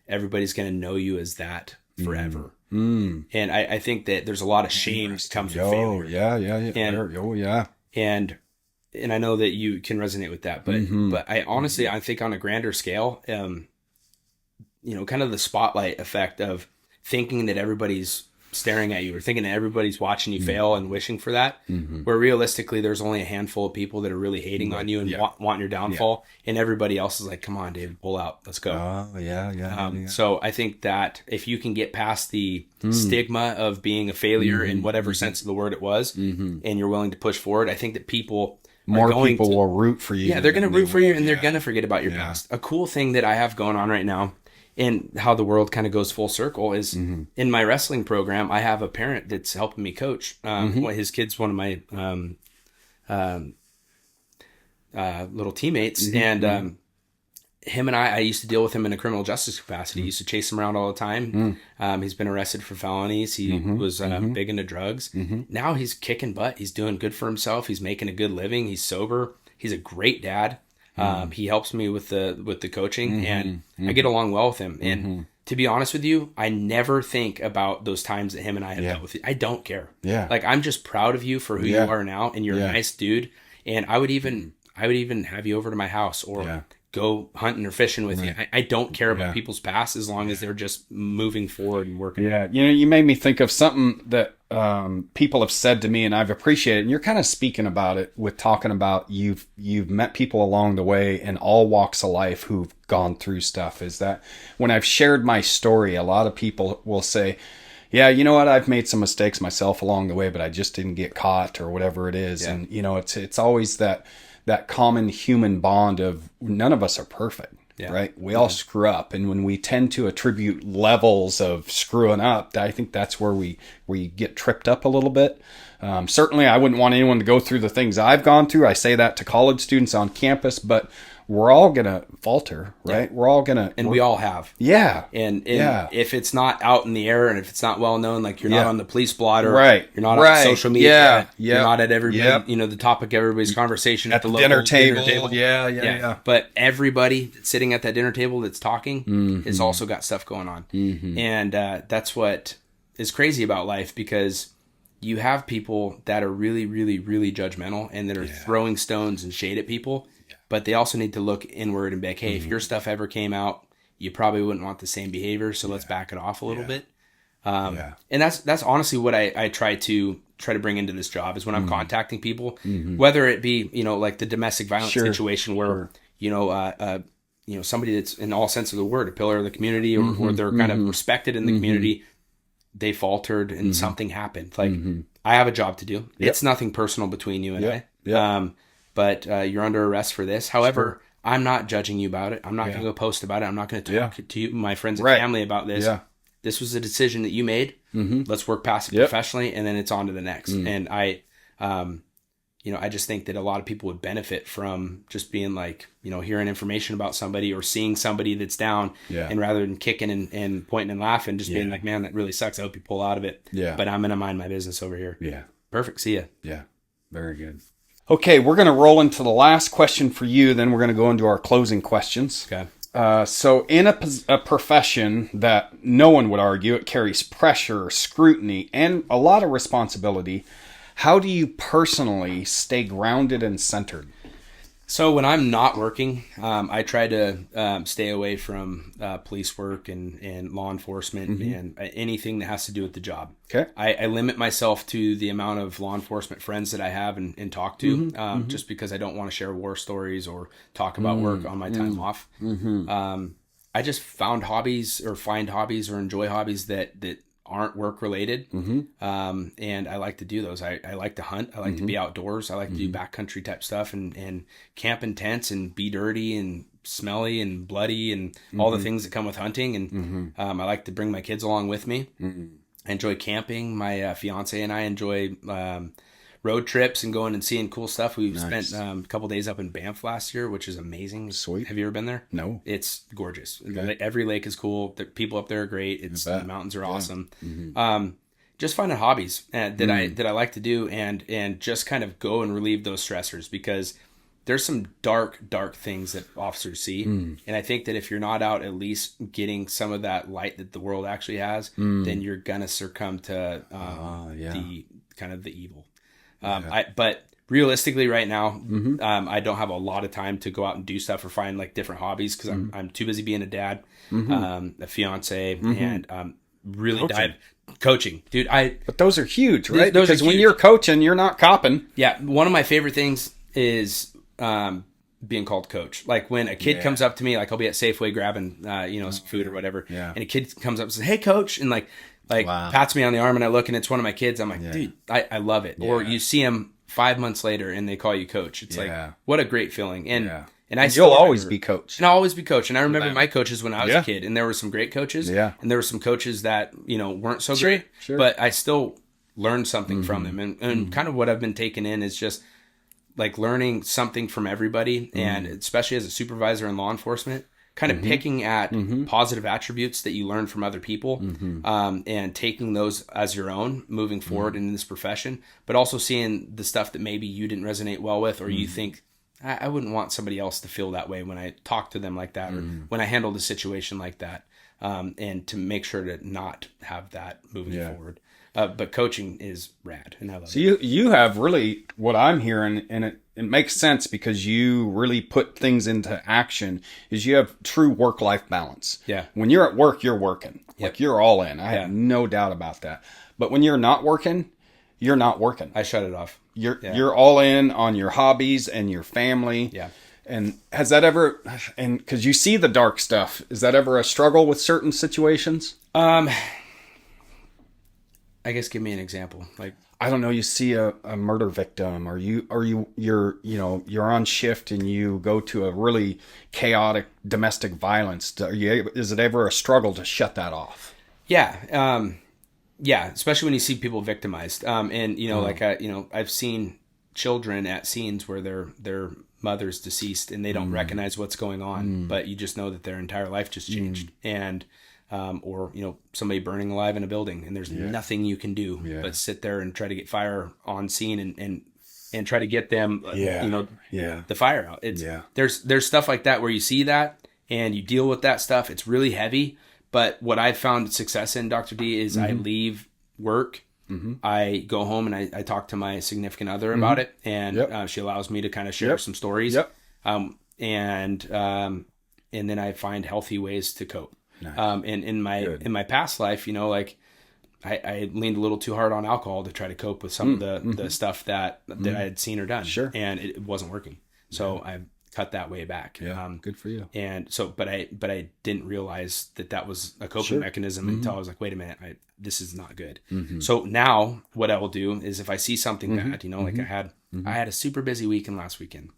to know you as that forever. And I think that there's a lot of shame that comes with failure. And I know that you can resonate with that, but I honestly, I think on a grander scale, kind of the spotlight effect of thinking that everybody's staring at you or thinking that everybody's watching you fail and wishing for that, where realistically there's only a handful of people that are really hating on you and want your downfall, and everybody else is like, come on, David, pull out, let's go. So I think that if you can get past the stigma of being a failure in whatever sense of the word it was, and you're willing to push forward, I think that people more people will root for you. Yeah, they're going to root for you, and they're going to forget about your past. A cool thing that I have going on right now, and how the world kind of goes full circle, is in my wrestling program, I have a parent that's helping me coach. His kid's one of my little teammates, and him and I used to deal with him in a criminal justice capacity. Used to chase him around all the time. He's been arrested for felonies. He was big into drugs. Now he's kicking butt. He's doing good for himself. He's making a good living. He's sober. He's a great dad. He helps me with the coaching, and I get along well with him. And to be honest with you, I never think about those times that him and I have dealt with you. I don't care. Yeah. Like, I'm just proud of you for who you are now, and you're a nice dude. And I would even have you over to my house, or go hunting or fishing with you. I don't care about people's past, as long as they're just moving forward and working. Yeah. You made me think of something that people have said to me, and I've appreciated, and you're kind of speaking about it with talking about you've met people along the way in all walks of life who've gone through stuff, is that when I've shared my story, a lot of people will say, yeah, you know what, I've made some mistakes myself along the way, but I just didn't get caught, or whatever it is. And it's always that common human bond of none of us are perfect, right? We all screw up. And when we tend to attribute levels of screwing up, I think that's where we get tripped up a little bit. Certainly, I wouldn't want anyone to go through the things I've gone through. I say that to college students on campus, but we're all going to falter, right? We're all going to... And we all have. Yeah. And if it's not out in the air, and if it's not well known, like you're not on the police blotter, right? You're not on social media, you're not at everybody, the topic of everybody's conversation at the local dinner table. Yeah. But everybody that's sitting at that dinner table that's talking has also got stuff going on. And that's what is crazy about life, because you have people that are really, really, really judgmental, and that are throwing stones and shade at people. But they also need to look inward and be like, hey, if your stuff ever came out, you probably wouldn't want the same behavior. So let's back it off a little bit. And that's honestly what I try to bring into this job, is when I'm contacting people, whether it be, like the domestic violence situation where, somebody that's, in all sense of the word, a pillar of the community, or they're kind of respected in the community, they faltered and something happened. Like, I have a job to do. It's nothing personal between you and I. But you're under arrest for this. However, I'm not judging you about it. I'm not going to go post about it. I'm not going to talk to you, my friends and family, about this. This was a decision that you made. Let's work past it professionally, and then it's on to the next. And I just think that a lot of people would benefit from just being like, hearing information about somebody, or seeing somebody that's down, and rather than kicking and pointing and laughing, just being like, man, that really sucks. I hope you pull out of it. But I'm going to mind my business over here. Perfect. See ya. Very good. Okay, we're going to roll into the last question for you, then we're going to go into our closing questions. Okay. So in a profession that no one would argue, it carries pressure, scrutiny, and a lot of responsibility, how do you personally stay grounded and centered? So when I'm not working, I try to stay away from police work and law enforcement and anything that has to do with the job. Okay. I limit myself to the amount of law enforcement friends that I have and talk to, just because I don't want to share war stories or talk about work on my time off. I just find hobbies or enjoy hobbies that aren't work related. And I like to do those. I like to hunt. I like to be outdoors. I like to do backcountry type stuff and camp in tents and be dirty and smelly and bloody and all the things that come with hunting. And I like to bring my kids along with me. I enjoy camping. My fiance and I enjoy road trips and going and seeing cool stuff. We spent a couple days up in Banff last year, which is amazing. Sweet. Have you ever been there? No. It's gorgeous. Okay. Every lake is cool. The people up there are great. The mountains are awesome. Just finding hobbies that I like to do and just kind of go and relieve those stressors, because there's some dark things that officers see. And I think that if you're not out at least getting some of that light that the world actually has, then you're going to succumb to the kind of the evil. But realistically right now, I don't have a lot of time to go out and do stuff or find like different hobbies, because I'm too busy being a dad, a fiance, and really coaching, dude. But those are huge, right? Those because are when huge. you're coaching, you're not copping. Yeah, one of my favorite things is being called coach. Like when a kid comes up to me, like I'll be at Safeway grabbing some food or whatever, and a kid comes up and says, "Hey, coach," and like pats me on the arm, and I look and it's one of my kids. I'm like, dude, I love it. Or you see him 5 months later and they call you coach. It's like, what a great feeling. And you'll always be coach. And I'll always be coach. And I remember my coaches when I was a kid, and there were some great coaches. Yeah. And there were some coaches that, weren't so great, but I still learned something from them. And kind of what I've been taking in is just like learning something from everybody. And especially as a supervisor in law enforcement, kind of picking at positive attributes that you learn from other people, and taking those as your own moving forward in this profession, but also seeing the stuff that maybe you didn't resonate well with, or you think, I wouldn't want somebody else to feel that way when I talk to them like that, or when I handled a situation like that, and to make sure to not have that moving forward. But coaching is rad, and I love it. So you have really, what I'm hearing, and it makes sense because you really put things into action, is you have true work-life balance. Yeah. When you're at work, you're working. Like you're all in. I have no doubt about that. But when you're not working, you're not working. I shut it off. You're all in on your hobbies and your family. Yeah. And has that ever, and because you see the dark stuff, is that ever a struggle with certain situations? I guess give me an example. Like, I don't know, you see a murder victim, or you're on shift and you go to a really chaotic domestic violence. Is it ever a struggle to shut that off? Yeah. Yeah, especially when you see people victimized. I've seen children at scenes where their mother's deceased and they don't recognize what's going on, but you just know that their entire life just changed. And or somebody burning alive in a building, and there's nothing you can do but sit there and try to get fire on scene and try to get them the fire out. There's stuff like that where you see that and you deal with that stuff. It's really heavy. But what I've found success in, Dr. D, is I leave work, I go home and I talk to my significant other about it, and she allows me to kind of share some stories, and then I find healthy ways to cope. Nice. And in my past life, I leaned a little too hard on alcohol to try to cope with some of the stuff that I had seen or done, and it wasn't working. So I cut that way back. Good for you. And so, but I didn't realize that was a coping mechanism until I was like, wait a minute, this is not good. So now what I will do is if I see something bad, like I had a super busy weekend last weekend,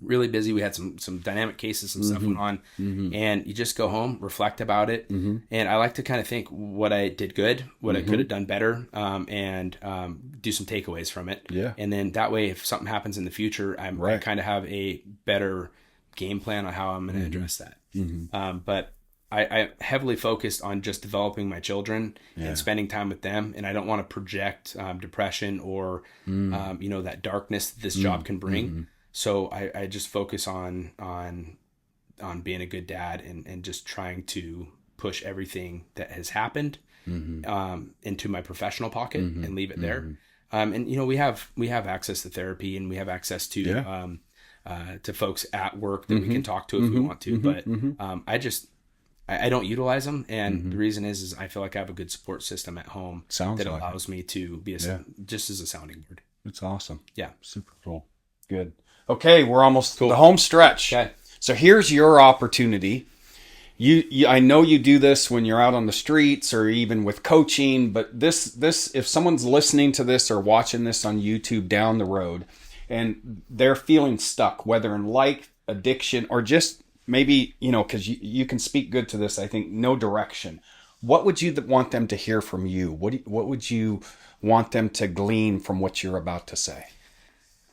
really busy. We had some dynamic cases and stuff went on, and you just go home, reflect about it. And I like to kind of think what I did good, what I could have done better, and do some takeaways from it. Yeah. And then that way, if something happens in the future, I kind of have a better game plan on how I'm going to address that. But I heavily focused on just developing my children and spending time with them. And I don't want to project depression or, that darkness that this job can bring. So I just focus on being a good dad and just trying to push everything that has happened into my professional pocket and leave it there. And we have access to therapy, and we have access to folks at work that we can talk to if we want to. But I don't utilize them, and the reason is I feel like I have a good support system at home allows me to be just as a sounding board. It's awesome. Yeah, super cool. Good. Okay, we're almost the home stretch. Okay. So here's your opportunity. You I know you do this when you're out on the streets or even with coaching, but this if someone's listening to this or watching this on YouTube down the road and they're feeling stuck, whether in life, addiction, or just maybe, because you can speak good to this, I think, no direction. What would you want them to hear from you? What would you want them to glean from what you're about to say?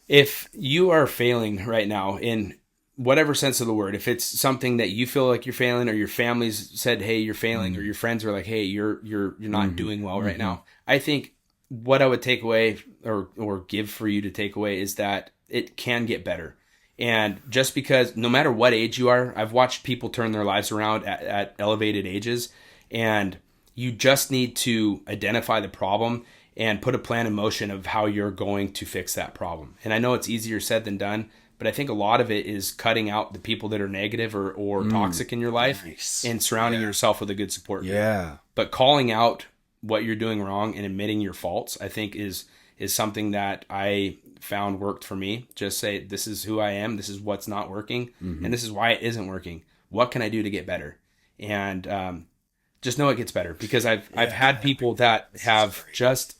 If you are failing right now in whatever sense of the word, if it's something that you feel like you're failing, or your family's said, hey, you're failing, or your friends are like, hey, you're not doing well right now, I think what I would take away or give for you to take away is that it can get better. And just because no matter what age you are, I've watched people turn their lives around at elevated ages, and you just need to identify the problem and put a plan in motion of how you're going to fix that problem. And I know it's easier said than done, but I think a lot of it is cutting out the people that are negative or toxic in your life and surrounding yourself with a good support group. Yeah. But calling out what you're doing wrong and admitting your faults, I think is something that I found worked for me. Just say, this is who I am, this is what's not working, and this is why it isn't working. What can I do to get better? And just know it gets better, because I've had people that have just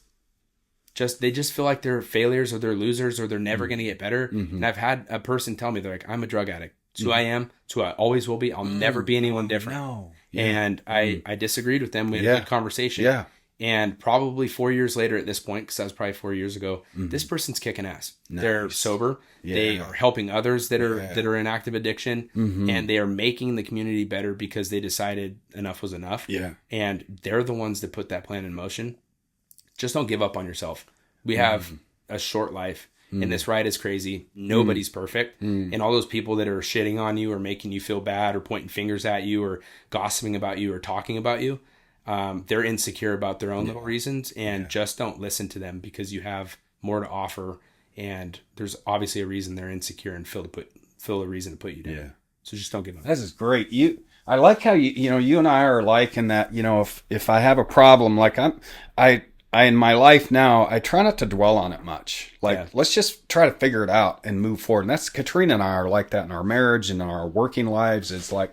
they just feel like they're failures or they're losers or they're never going to get better. And I've had a person tell me, they're like, I'm a drug addict. It's who I am. It's who I always will be. I'll never be anyone different. No. And I disagreed with them. We had a good conversation. Yeah. And probably 4 years later at this point, because that was probably 4 years ago, this person's kicking ass. Nice. They're sober. Yeah. They are helping others that are in active addiction, and they are making the community better because they decided enough was enough. Yeah. And they're the ones that put that plan in motion. Just don't give up on yourself. We have a short life, and this ride is crazy. Nobody's perfect. And all those people that are shitting on you or making you feel bad or pointing fingers at you or gossiping about you or talking about you, they're insecure about their own little reasons, and just don't listen to them because you have more to offer, and there's obviously a reason they're insecure and feel a reason to put you down. Yeah. So just don't give up. This is great. I like how you and I are alike in that, if I have a problem, like I in my life now, I try not to dwell on it much. Like, let's just try to figure it out and move forward. And that's Katrina and I are like that in our marriage and in our working lives. It's like,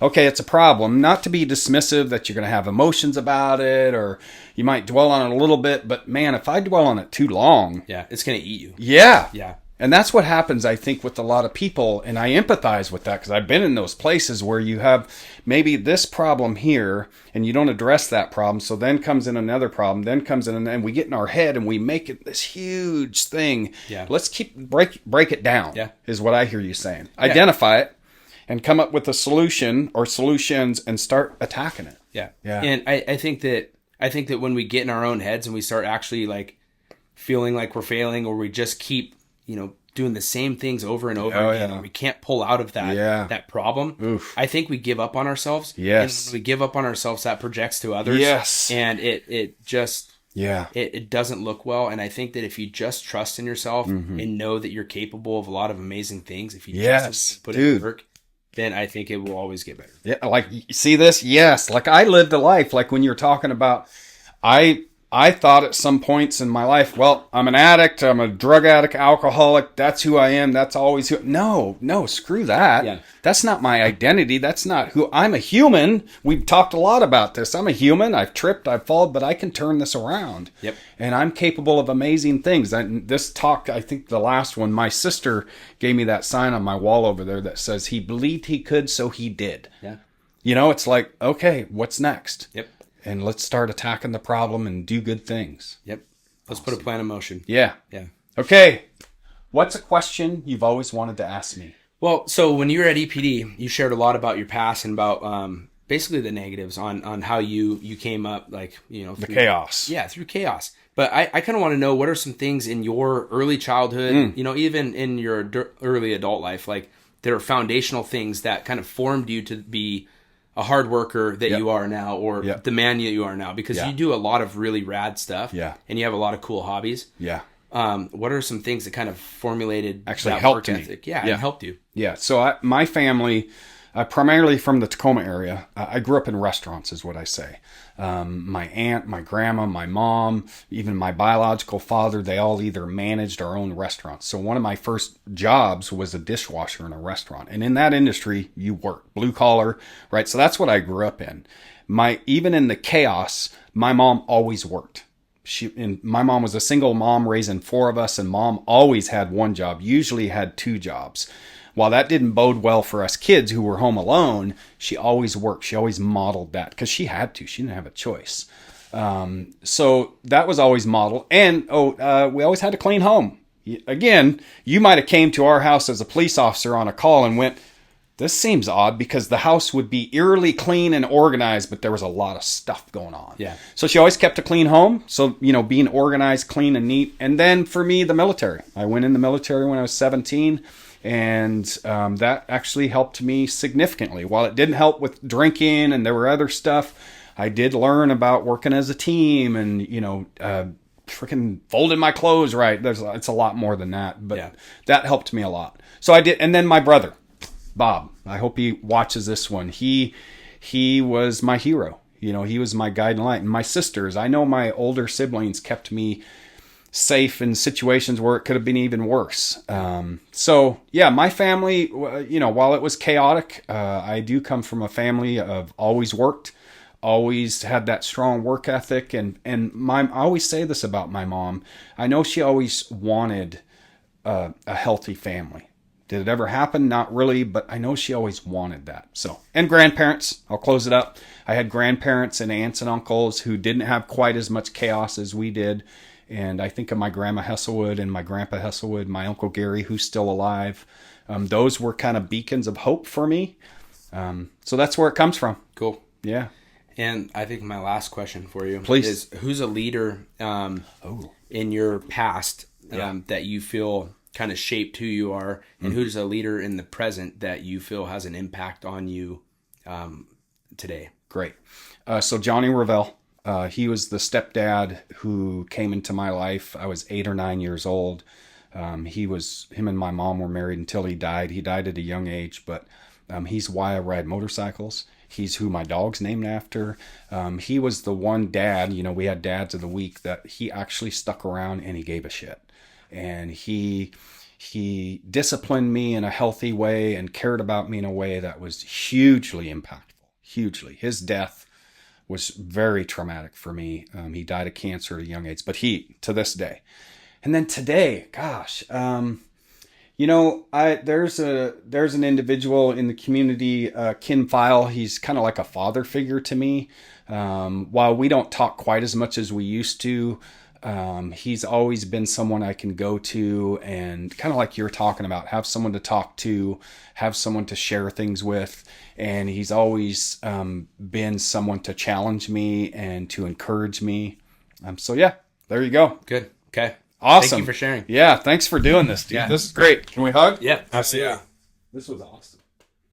okay, it's a problem. Not to be dismissive that you're going to have emotions about it, or you might dwell on it a little bit. But man, if I dwell on it too long, it's going to eat you. Yeah. Yeah. And that's what happens, I think, with a lot of people. And I empathize with that because I've been in those places where you have maybe this problem here and you don't address that problem. So then comes in another problem, then comes in, and we get in our head and we make it this huge thing. Yeah. Let's break it down, is what I hear you saying. Yeah. Identify it and come up with a solution or solutions and start attacking it. Yeah. Yeah. And I think that when we get in our own heads and we start actually like feeling like we're failing, or we just keep doing the same things over and over again, and we can't pull out of that problem. Oof. I think we give up on ourselves. Yes. And when we give up on ourselves, that projects to others. Yes. And it just, it doesn't look well. And I think that if you just trust in yourself and know that you're capable of a lot of amazing things, if you just put it to work, then I think it will always get better. Yeah. Like, see this? Yes. Like, I lived a life, like when you're talking about, I thought at some points in my life, well, I'm an addict, I'm a drug addict, alcoholic, that's who I am, that's always who. No, screw that. Yeah. That's not my identity. That's not who I'm. A human. We've talked a lot about this. I'm a human. I've tripped, I've fallen, but I can turn this around. Yep. And I'm capable of amazing things. And this talk, I think the last one, my sister gave me that sign on my wall over there that says, he believed he could, so he did. Yeah. It's like, okay, what's next? Yep. And let's start attacking the problem and do good things. Yep. Let's put a plan in motion. Yeah. Yeah. Okay. What's a question you've always wanted to ask me? Well, so when you were at EPD, you shared a lot about your past and about basically the negatives on how you came up, like, through the chaos. Yeah, through chaos. But I kind of want to know, what are some things in your early childhood, even in your early adult life, like, there are foundational things that kind of formed you to be a hard worker that you are now, or the man that you are now, because you do a lot of really rad stuff, and you have a lot of cool hobbies. Yeah. What are some things that kind of formulated actually helped me? Ethic? Yeah, and helped you. Yeah. So my family, primarily from the Tacoma area, I grew up in restaurants, is what I say. My aunt, my grandma, my mom, even my biological father, they all either managed or owned restaurants. So one of my first jobs was a dishwasher in a restaurant. And in that industry, you work blue collar, right? So that's what I grew up in. Even in the chaos, my mom always worked. My mom was a single mom raising 4 of us, and mom always had one job, usually had 2 jobs. While that didn't bode well for us kids who were home alone, she always worked. She always modeled that because she had to. She didn't have a choice. So that was always modeled. And we always had a clean home. Again, you might have came to our house as a police officer on a call and went, this seems odd, because the house would be eerily clean and organized, but there was a lot of stuff going on. Yeah. So she always kept a clean home. So, being organized, clean, and neat. And then for me, the military. I went in the military when I was 17. And that actually helped me significantly. While it didn't help with drinking and there were other stuff, I did learn about working as a team and, freaking folding my clothes right. It's a lot more than that, but that helped me a lot. So I did. And then my brother, Bob, I hope he watches this one. He was my hero. He was my guiding light. And my sisters, I know my older siblings kept me safe in situations where it could have been even worse. So yeah, my family, while it was chaotic, I do come from a family of always worked, always had that strong work ethic. And I always say this about my mom. I know she always wanted a healthy family. Did it ever happen? Not really, but I know she always wanted that. So, and grandparents, I'll close it up. I had grandparents and aunts and uncles who didn't have quite as much chaos as we did. And I think of my grandma Hesselwood and my grandpa Hesselwood, my uncle Gary, who's still alive. Those were kind of beacons of hope for me. So that's where it comes from. Cool. Yeah. And I think my last question for you Please. is, who's a leader in your past that you feel kind of shaped who you are, and who's a leader in the present that you feel has an impact on you today? Great. So Johnny Revelle, he was the stepdad who came into my life. I was 8 or 9 years old. Him and my mom were married until he died. He died at a young age, but he's why I ride motorcycles. He's who my dog's named after. He was the one dad, we had dads of the week, that he actually stuck around and he gave a shit. And he disciplined me in a healthy way and cared about me in a way that was hugely impactful. Hugely. His death was very traumatic for me. He died of cancer at a young age, but to this day. And then today, gosh, there's an individual in the community, Kin File. He's kind of like a father figure to me. While we don't talk quite as much as we used to, he's always been someone I can go to and kind of like you're talking about, have someone to talk to, have someone to share things with. And he's always been someone to challenge me and to encourage me. So yeah, there you go. Good. Okay. Awesome. Thank you for sharing. Yeah. Thanks for doing this, dude. Yeah. This is great. Can we hug? Yeah, absolutely. This was awesome.